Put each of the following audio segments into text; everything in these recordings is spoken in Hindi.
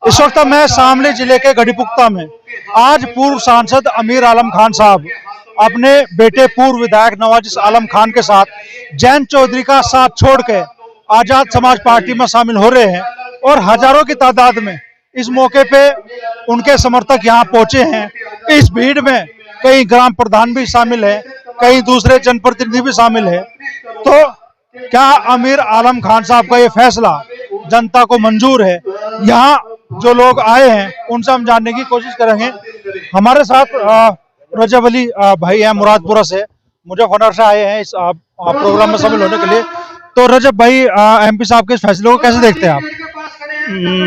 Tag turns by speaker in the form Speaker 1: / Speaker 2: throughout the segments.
Speaker 1: इस वक्त मैं शामली जिले के गढ़ीपुख्ता में आज पूर्व सांसद अमीर आलम खान साहब अपने बेटे पूर्व विधायक नवाजिश आलम खान के साथ जैन चौधरी का साथ छोड़ के आजाद समाज पार्टी में शामिल हो रहे हैं और हजारों की तादाद में इस मौके पे उनके समर्थक यहाँ पहुंचे हैं। इस भीड़ में कई ग्राम प्रधान भी शामिल है, कई दूसरे जनप्रतिनिधि भी शामिल है। तो क्या अमीर आलम खान साहब का ये फैसला जनता को मंजूर है? यहाँ जो लोग आए हैं उनसे हम जानने की कोशिश करेंगे। हमारे साथ रजब अली भाई हैं मुरादपुरा से, मुजफ्फरनगर से आए हैं इस प्रोग्राम में शामिल होने के लिए। तो रजब भाई, एमपी साहब के इस फैसले को कैसे देखते हैं आप?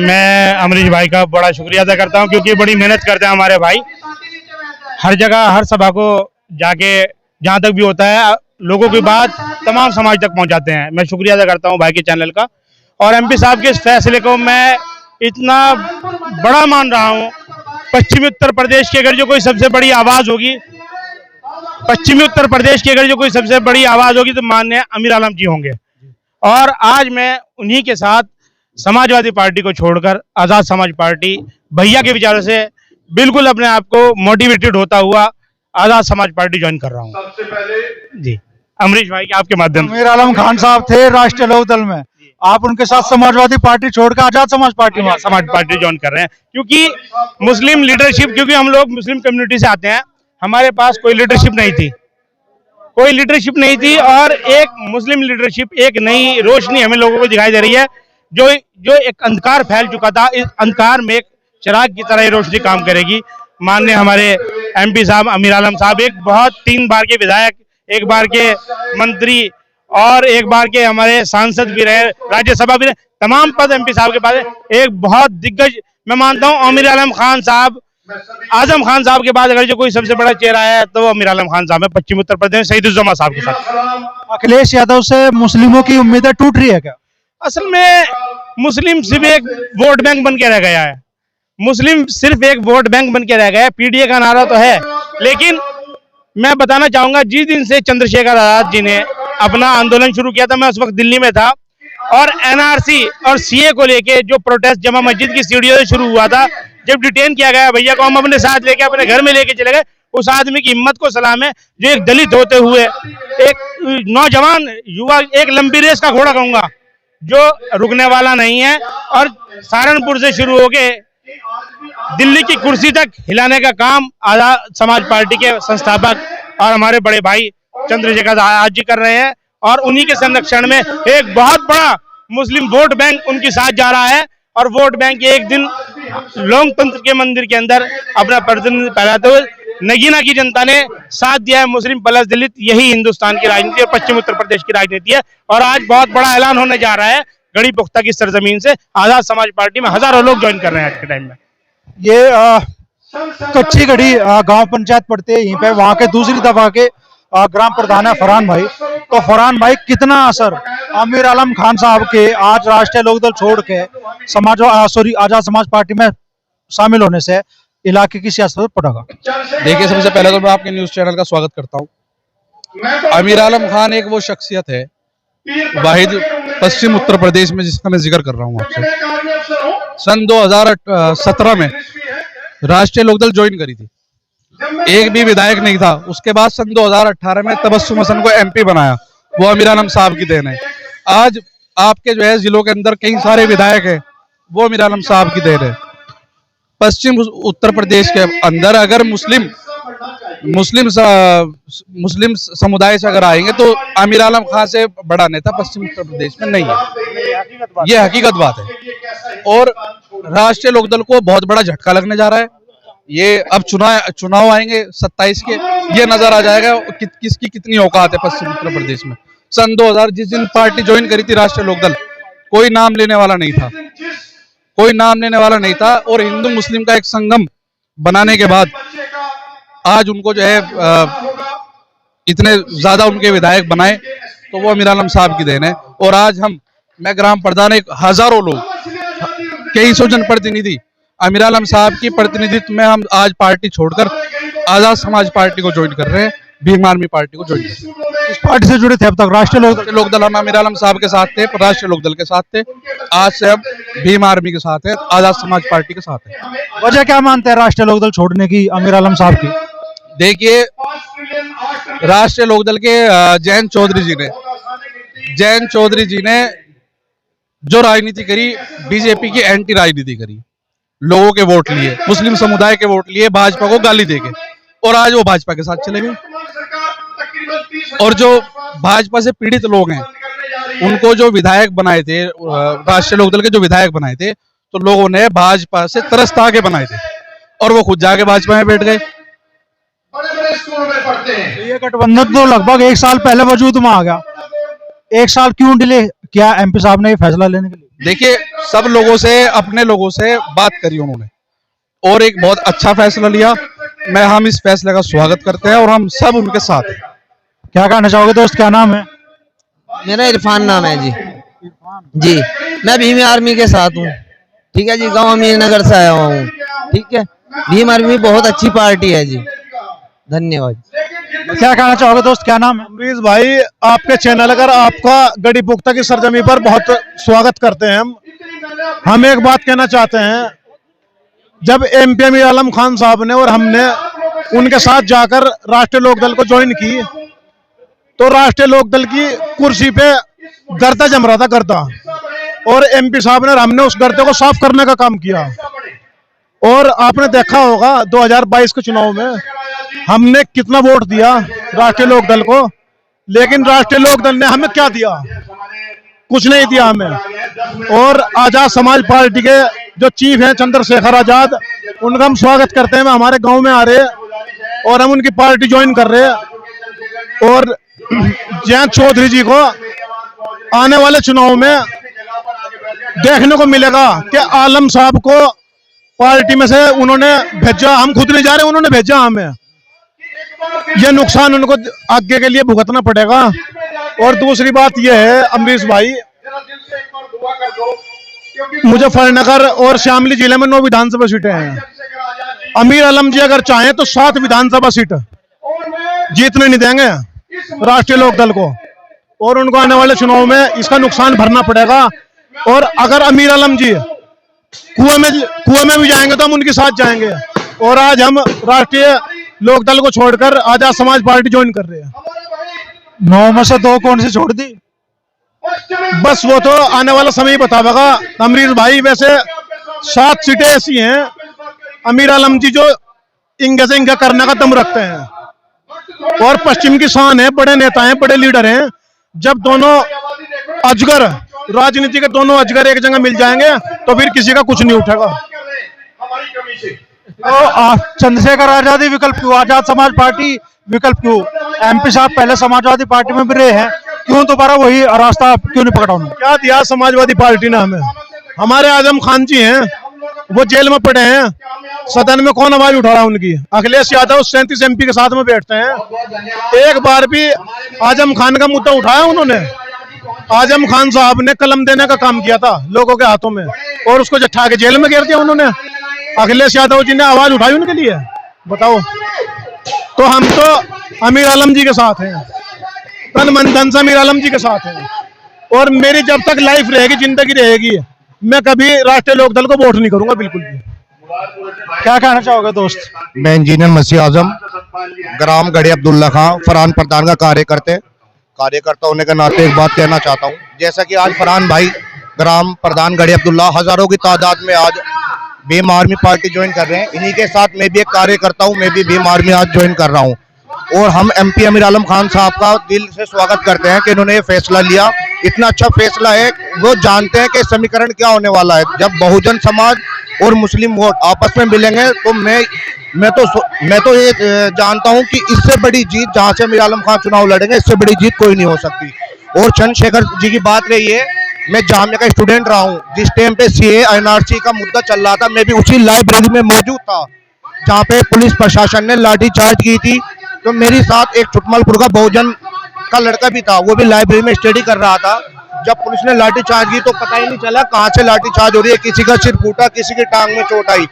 Speaker 2: मैं अमरीश भाई का बड़ा शुक्रिया अदा करता हूं, क्योंकि बड़ी मेहनत करते हैं हमारे भाई। हर जगह हर सभा को जाके जहां तक भी होता है लोगों की बात तमाम समाज तक पहुंचाते हैं। मैं शुक्रिया अदा करता हूं भाई के चैनल का। और एमपी साहब के इस फैसले को मैं इतना बड़ा मान रहा हूं। पश्चिमी उत्तर प्रदेश की अगर जो कोई सबसे बड़ी आवाज होगी, पश्चिमी उत्तर प्रदेश की अगर जो कोई सबसे बड़ी आवाज होगी तो माननीय अमीर आलम जी होंगे। और आज मैं उन्हीं के साथ समाजवादी पार्टी को छोड़कर आजाद समाज पार्टी भैया के विचारों से बिल्कुल अपने आप को मोटिवेटेड होता हुआ आजाद समाज पार्टी ज्वाइन कर रहा हूँ। सबसे पहले जी अमरीश भाई के आपके माध्यम से।
Speaker 1: अमीर आलम खान साहब थे राष्ट्रीय लोकदल में, आप उनके साथ समाजवादी पार्टी छोड़कर आजाद समाज पार्टी
Speaker 2: ज्वाइन कर रहे हैं, क्योंकि मुस्लिम लीडरशिप, क्योंकि हम लोग मुस्लिम कम्युनिटी से आते हैं, हमारे पास कोई लीडरशिप नहीं थी और एक मुस्लिम लीडरशिप, एक नई रोशनी हमें लोगों को दिखाई दे रही है। जो एक अंधकार फैल चुका था, इस अंधकार में एक चिराग की तरह ये रोशनी काम करेगी। माननीय हमारे एमपी साहब अमीर आलम साहब एक बहुत 3 बार के विधायक, 1 बार के मंत्री और 1 बार के हमारे सांसद भी रहे, राज्यसभा भी रहे, तमाम पद एमपी साहब के पास है। एक बहुत दिग्गज, मैं मानता हूं अमीर आलम खान साहब, आजम खान साहब के बाद अगर जो कोई सबसे बड़ा चेहरा है तो अमीर आलम खान साहब है पश्चिम उत्तर प्रदेश शहीदुज्जमा साहब के साथ।
Speaker 1: अखिलेश यादव से मुस्लिमों की उम्मीदें टूट रही है क्या?
Speaker 2: असल में मुस्लिम सिर्फ एक वोट बैंक बन के रह गया है। मुस्लिम सिर्फ एक वोट बैंक बन के रह गया है। पीडीए का नारा तो है, लेकिन मैं बताना चाहूंगा जिस दिन से चंद्रशेखर आजाद जी ने अपना आंदोलन शुरू किया था, मैं उस वक्त दिल्ली में था, और एनआरसी और सीए को लेके जो प्रोटेस्ट जमा मस्जिद की सीढ़ियों से शुरू हुआ था, जब डिटेन किया गया भैया को हम अपने साथ लेके अपने घर में लेके चले गए। उस आदमी की हिम्मत को सलाम है, जो एक दलित होते हुए एक नौजवान युवा, एक लंबी रेस का घोड़ा कहूंगा, जो रुकने वाला नहीं है और सहारनपुर से शुरू होके दिल्ली की कुर्सी तक हिलाने का काम आजाद समाज पार्टी के संस्थापक और हमारे बड़े भाई चंद्रशेखर आजाद जी कर रहे हैं। और उन्हीं के संरक्षण में एक बहुत बड़ा मुस्लिम वोट बैंक उनके साथ जा रहा है, और वोट बैंक एक दिन लोकतंत्र के मंदिर के अंदर अपना प्रतिनिधित्व फैलाते हुए नगीना की जनता ने साथ दिया है। मुस्लिम प्लस दलित, यही हिंदुस्तान की राजनीति और पश्चिम उत्तर प्रदेश की राजनीति है। और आज बहुत बड़ा ऐलान होने जा रहा है गढ़ीपुख्ता की सरजमीन से, आजाद समाज पार्टी में हजारों लोग ज्वाइन कर रहे हैं आज के टाइम में।
Speaker 1: ये कच्ची गढ़ी गांव पंचायत पड़ते हैं यहीं पे, वहां के दूसरी दफा के ग्राम प्रधान है फरहान भाई। तो फरहान भाई, कितना असर अमीर आलम खान साहब के आज राष्ट्रीय लोकदल छोड़ के आजाद समाज पार्टी में शामिल होने से इलाके की सियासत पर पड़ेगा?
Speaker 3: देखिए, सबसे पहले तो मैं आपके न्यूज चैनल का स्वागत करता हूं। अमीर आलम खान एक वो शख्सियत है वाहिद पश्चिम उत्तर प्रदेश में जिसका मैं जिक्र कर रहा हूं आपसे। सन 2017 में राष्ट्रीय लोकदल ज्वाइन करी थी, एक भी विधायक नहीं था। उसके बाद सन 2018 में तबस्सुम हसन को एमपी बनाया, वो अमीर आलम साहब की देन है। आज आपके जो है जिलों के अंदर कई सारे विधायक हैं, वो अमीर आलम साहब की देन है। पश्चिम उत्तर प्रदेश के अंदर अगर मुस्लिम समुदाय से अगर आएंगे तो अमीर आलम खान से बड़ा नेता पश्चिम उत्तर प्रदेश में नहीं है। ये हकीकत बात है। और राष्ट्रीय लोकदल को बहुत बड़ा झटका लगने जा रहा है। ये अब चुनाव आएंगे 27 के, ये नजर आ जाएगा किसकी कितनी औकात है पश्चिम उत्तर प्रदेश में। सन 2000 जिस दिन पार्टी ज्वाइन करी थी राष्ट्रीय लोकदल, कोई नाम लेने वाला नहीं था, और हिंदू मुस्लिम का एक संगम बनाने के बाद आज उनको जो है इतने ज्यादा उनके विधायक बनाए, तो वो अमीर आलम साहब की देन है। और आज मैं ग्राम प्रधान, एक हजारों लोग, कई सौ जनप्रतिनिधि अमीर आलम साहब की प्रतिनिधित्व में हम आज पार्टी छोड़कर आजाद समाज पार्टी को ज्वाइन कर रहे हैं। भीम आर्मी पार्टी को ज्वाइन किया।
Speaker 1: इस पार्टी से जुड़े थे अब तक? राष्ट्रीय
Speaker 3: लोकदल हम आमिर आलम साहब के साथ थे, राष्ट्रीय लोकदल के साथ थे, आज से अब भीम आर्मी के साथ है, आजाद समाज पार्टी के साथ है।
Speaker 1: वजह क्या मानते हैं राष्ट्रीय लोकदल छोड़ने की आमिर आलम साहब की?
Speaker 3: देखिए, राष्ट्रीय लोकदल के जयंत चौधरी जी ने जो राजनीति करी, बीजेपी की एंटी राजनीति करी, लोगों के वोट लिए, मुस्लिम समुदाय के वोट लिए, भाजपा को गाली देके, और आज वो भाजपा के साथ चले गए। और जो भाजपा से पीड़ित लोग हैं, उनको जो विधायक बनाए थे, राष्ट्रीय लोकदल के जो विधायक बनाए थे, तो लोगों ने भाजपा से तरसता के बनाए थे, और वो खुद जाके भाजपा में बैठ गए।
Speaker 1: ये गठबंधन तो लगभग 1 साल पहले वजूद में आ गया, 1 साल क्यों डिले किया एमपी साहब ने ये फैसला लेने के लिए?
Speaker 3: देखिए, सब लोगों से, अपने लोगों से बात करी उन्होंने, और एक बहुत अच्छा फैसला लिया। हम इस फैसले का स्वागत करते हैं, और हम सब उनके साथ हैं।
Speaker 1: क्या कहना चाहोगे दोस्त, क्या नाम है?
Speaker 4: मेरा इरफान नाम है जी। जी, मैं भीम आर्मी के साथ हूँ। ठीक है जी, गांव अमीर नगर से आया हुआ हूँ। ठीक है, भीम आर्मी बहुत अच्छी पार्टी है जी। धन्यवाद।
Speaker 1: क्या कहना चाहोगे दोस्त, क्या नाम है?
Speaker 5: अमरीश भाई, आपके चैनल अगर आपका गड़ी पुख्ता की सरजमी पर बहुत स्वागत करते हैं। हम एक बात कहना चाहते हैं, जब एमपी आमिर आलम खान साहब ने और हमने उनके साथ जाकर राष्ट्रीय लोकदल को ज्वाइन की, तो राष्ट्रीय लोकदल की कुर्सी पे गर्दा जम रहा था, गर्दा, और एमपी साहब ने और हमने उस गर्दे को साफ करने का काम किया। और आपने देखा होगा 2022 के चुनाव में हमने कितना वोट दिया राष्ट्रीय लोकदल को, लेकिन राष्ट्रीय लोकदल ने हमें क्या दिया? कुछ नहीं दिया हमें। और आजाद समाज पार्टी के जो चीफ हैं चंद्रशेखर आजाद, उनका हम स्वागत करते हैं। हमारे गांव में आ रहे हैं और हम उनकी पार्टी ज्वाइन कर रहे हैं। और जयंत चौधरी जी को आने वाले चुनाव में देखने को मिलेगा कि आलम साहब को पार्टी में से उन्होंने भेजा, हम खुद नहीं जा रहे, उन्होंने भेजा हमें। ये नुकसान उनको आगे के लिए भुगतना पड़ेगा। और दूसरी बात यह है अमरीश भाई, मुजफ्फरनगर और शामली जिले में 9 विधानसभा सीटें हैं। आमिर आलम जी अगर चाहें तो 7 विधानसभा सीट जीतने नहीं देंगे राष्ट्रीय लोकदल को, और उनको आने वाले चुनाव में इसका नुकसान भरना पड़ेगा। और अगर आमिर आलम जी कुएं में भी जाएंगे तो हम उनके साथ जाएंगे। और आज हम राष्ट्रीय लोकदल को छोड़कर आजाद समाज पार्टी ज्वाइन कर रहे हैं।
Speaker 1: 9 में से 2 कौन सी छोड़ दी?
Speaker 5: बस वो तो आने वाला समय ही बतावेगा अमरीश भाई। वैसे 7 सीटें ऐसी हैं, आमिर आलम जी जो इंगे से इंगे करने का दम रखते हैं, और पश्चिम की शान है, बड़े नेता हैं, बड़े लीडर हैं। जब दोनों अजगर, राजनीति के दोनों अजगर एक जगह मिल जाएंगे तो फिर किसी का कुछ नहीं उठेगा।
Speaker 1: तो चंद्रशेखर आजादी विकल्प क्यों? आजाद समाज पार्टी विकल्प क्यों? एमपी साहब पहले समाजवादी पार्टी में भी रहे हैं, क्यों दोबारा वही रास्ता क्यों नहीं पकड़ा उन्होंने?
Speaker 5: क्या दिया समाजवादी पार्टी ने हमें? हमारे आजम खान जी हैं, वो जेल में पड़े हैं, सदन में कौन आवाज उठा रहा है उनकी? अखिलेश यादव 37 एमपी के साथ में बैठते हैं, एक बार भी आजम खान का मुद्दा उठाया उन्होंने? आजम खान साहब ने कलम देने का काम किया था लोगों के हाथों में, और उसको जट्ठा के जेल में गिर दिया उन्होंने। अखिलेश यादव जी ने आवाज उठाई उनके लिए? बताओ। तो हम तो आमिर आलम जी के साथ हैं, तन मन धन से आमिर आलम जी के साथ हैं। और मेरी जब तक लाइफ रहेगी, जिंदगी रहेगी, मैं कभी राष्ट्रीय लोकदल को वोट नहीं करूंगा, बिल्कुल भी।
Speaker 1: क्या कहना चाहोगे दोस्त?
Speaker 6: मैं इंजीनियर मसीह आजम, ग्राम गढ़ी अब्दुल्ला खां, फरहान प्रधान का कार्यकर्ता होने के नाते एक बात कहना चाहता हूँ। जैसा कि आज फरहान भाई ग्राम प्रधान गढ़ी अब्दुल्ला हजारों की तादाद में आज भीम आर्मी पार्टी ज्वाइन कर रहे हैं, इन्हीं के साथ मैं भी एक कार्यकर्ता हूँ, मैं भी भीम आर्मी आज ज्वाइन कर रहा हूँ। और हम एमपी आमिर आलम खान साहब का दिल से स्वागत करते हैं कि इन्होंने ये फैसला लिया। इतना अच्छा फैसला है, वो जानते हैं कि समीकरण क्या होने वाला है। जब बहुजन समाज और मुस्लिम वोट आपस में मिलेंगे तो मैं तो ये जानता हूं कि इससे बड़ी जीत, जहां से आमिर आलम खान चुनाव लड़ेंगे, इससे बड़ी जीत कोई नहीं हो सकती। और चंद्रशेखर जी की बात रही है, मैं जामिया का स्टूडेंट रहा हूं, जिस टाइम पे सीए एनआरसी का मुद्दा चल रहा था, मैं भी उसी लाइब्रेरी में मौजूद था जहां पे पुलिस प्रशासन ने लाठीचार्ज की थी। तो मेरे साथ एक छुटमलपुर का बहुजन का लड़का भी था, वो भी लाइब्रेरी में स्टडी कर रहा था। जब पुलिस ने लाठीचार्ज की तो पता ही नहीं चला कहां से लाठीचार्ज हो रही है, किसी का सिर फूटा, किसी की टांग में चोट आई।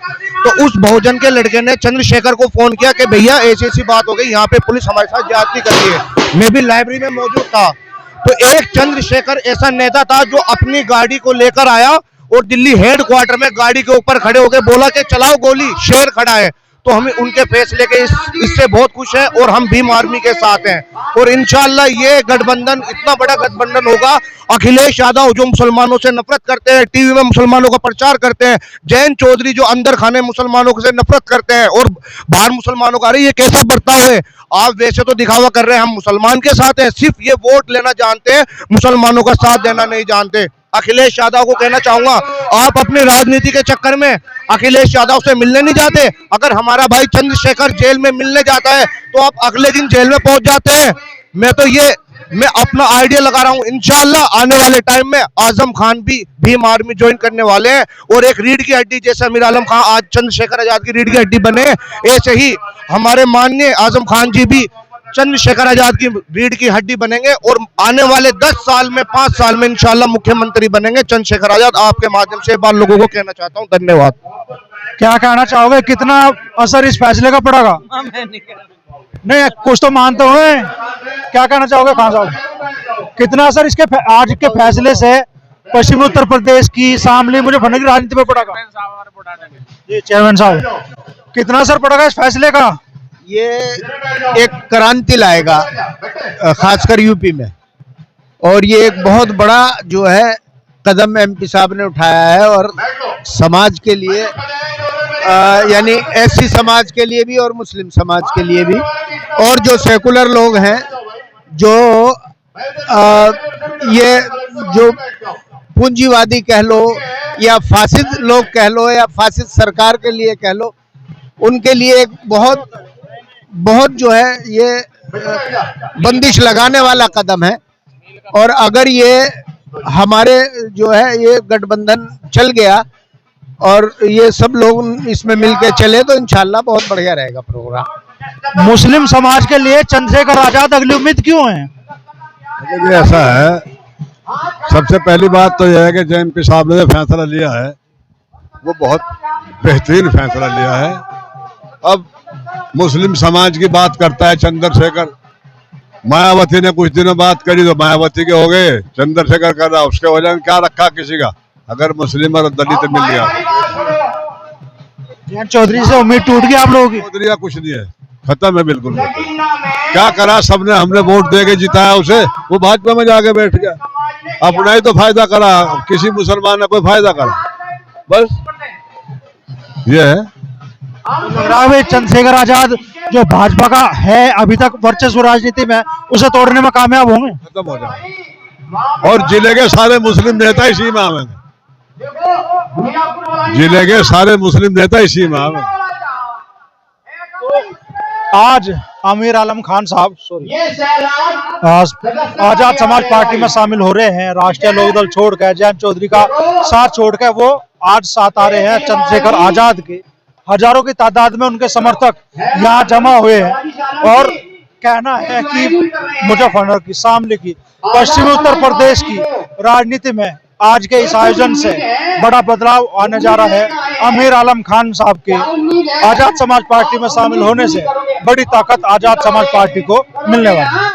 Speaker 6: तो उस बहुजन के लड़के ने चंद्रशेखर को फोन किया कि भैया ऐसी ऐसी बात हो गई, यहाँ पे पुलिस हमारे साथ ज्यादती कर रही है। मैं भी लाइब्रेरी में मौजूद था, तो एक चंद्रशेखर ऐसा नेता था जो अपनी गाड़ी को लेकर आया और दिल्ली हेडक्वार्टर में गाड़ी के ऊपर खड़े होकर बोला कि चलाओ गोली, शेर खड़ा है। तो हम उनके फैसले के इससे बहुत खुश हैं और हम भीम आर्मी के साथ हैं। और इंशाल्लाह ये गठबंधन इतना बड़ा गठबंधन होगा। अखिलेश यादव जो मुसलमानों से नफरत करते हैं, टीवी में मुसलमानों का प्रचार करते हैं, जैन चौधरी जो अंदर खाने मुसलमानों से नफरत करते हैं और बाहर मुसलमानों का, अरे ये कैसा बर्ताव है। आप वैसे तो दिखावा कर रहे हैं हम मुसलमान के साथ हैं, सिर्फ ये वोट लेना जानते हैं, मुसलमानों का साथ देना नहीं जानते। अखिलेश यादव को कहना चाहूंगा, आप अपनी राजनीति के चक्कर में अखिलेश यादव से मिलने नहीं जाते। अगर हमारा भाई चंद्रशेखर जेल में मिलने जाता है तो आप अगले दिन जेल में पहुंच जाते हैं। मैं अपना आइडिया लगा रहा हूं, इंशाल्लाह आने वाले टाइम में आजम खान भी भीम आर्मी ज्वाइन करने वाले हैं और एक रीढ़ की हड्डी जैसे अमीर आलम खान आज चंद्रशेखर आजाद की रीढ़ की हड्डी बने, ऐसे ही हमारे माननीय आजम खान जी भी चंद्रशेखर आजाद की रीढ़ की हड्डी बनेंगे और आने वाले 10 साल में 5 साल में इंशाल्लाह मुख्यमंत्री बनेंगे चंद्रशेखर आजाद। आपके माध्यम से बात लोगों को कहना चाहता हूं, धन्यवाद।
Speaker 1: क्या कहना चाहोगे, कितना असर इस फैसले का पड़ेगा? नहीं, कुछ तो मानते हुए, क्या कहना चाहोगे खान साहब, कितना असर इसके आज के फैसले से पश्चिमी उत्तर प्रदेश की शामली मुजफ्फरनगर की राजनीति में पड़ेगा? जी चेयरमैन साहब, कितना असर पड़ेगा इस फैसले का?
Speaker 7: ये एक क्रांति लाएगा खासकर यूपी में, और ये एक बहुत बड़ा जो है कदम एमपी साहब ने उठाया है और समाज के लिए, यानी एससी समाज के लिए भी और मुस्लिम समाज के लिए भी, और जो सेकुलर लोग हैं, जो ये जो पूंजीवादी कह लो या फासिद लोग कह लो या फासिद सरकार के लिए कह लो, उनके लिए एक बहुत जो है ये बंदिश लगाने वाला कदम है। और अगर ये हमारे जो है ये गठबंधन चल गया और ये सब लोग इसमें मिलके चले तो इंशाल्लाह बहुत बढ़िया रहेगा प्रोग्राम।
Speaker 1: मुस्लिम समाज के लिए चंद्रशेखर आजाद अगली उम्मीद क्यों है?
Speaker 5: देखिए ऐसा है, सबसे पहली बात तो यह है कि जो एमपी साहब ने फैसला लिया है वो बहुत बेहतरीन फैसला लिया है। अब मुस्लिम समाज की बात करता है चंद्रशेखर, मायावती ने कुछ दिनों बात करी तो मायावती के हो गए, चंद्रशेखर कर रहा, उसके वजह में क्या रखा किसी का, अगर मुस्लिम और दलित मिल गया।
Speaker 1: जैन चौधरी से उम्मीद टूट गई आप लोगों की?
Speaker 5: चौधरी का कुछ नहीं है, खत्म है बिल्कुल। क्या करा सबने, हमने वोट दे के जिताया उसे, वो भाजपा में जाके बैठ गया, अपना ही तो फायदा करा, किसी मुसलमान ने कोई फायदा करा, बस ये है।
Speaker 1: लग रहा है चंद्रशेखर आजाद जो भाजपा का है अभी तक वर्चस्व राजनीति में, उसे तोड़ने में कामयाब होंगे,
Speaker 5: खत्म हो जाए। और जिले के सारे मुस्लिम नेता इसी में आवेंगे, जिले के सारे मुस्लिम नेता इसी में आवेंगे।
Speaker 1: आज अमीर आलम खान साहब आजाद समाज पार्टी में शामिल हो रहे हैं, राष्ट्रीय लोकदल छोड़कर, जैन चौधरी का साथ छोड़कर वो आज साथ आ रहे हैं चंद्रशेखर आजाद के। हजारों की तादाद में उनके समर्थक यहाँ जमा हुए हैं और कहना है कि मुजफ्फरनगर की, शामली की, पश्चिमी उत्तर प्रदेश की राजनीति में आज के इस आयोजन से बड़ा बदलाव आने जा रहा है। अमीर आलम खान साहब के आजाद समाज पार्टी में शामिल होने से बड़ी ताकत आजाद समाज पार्टी को मिलने वाली है।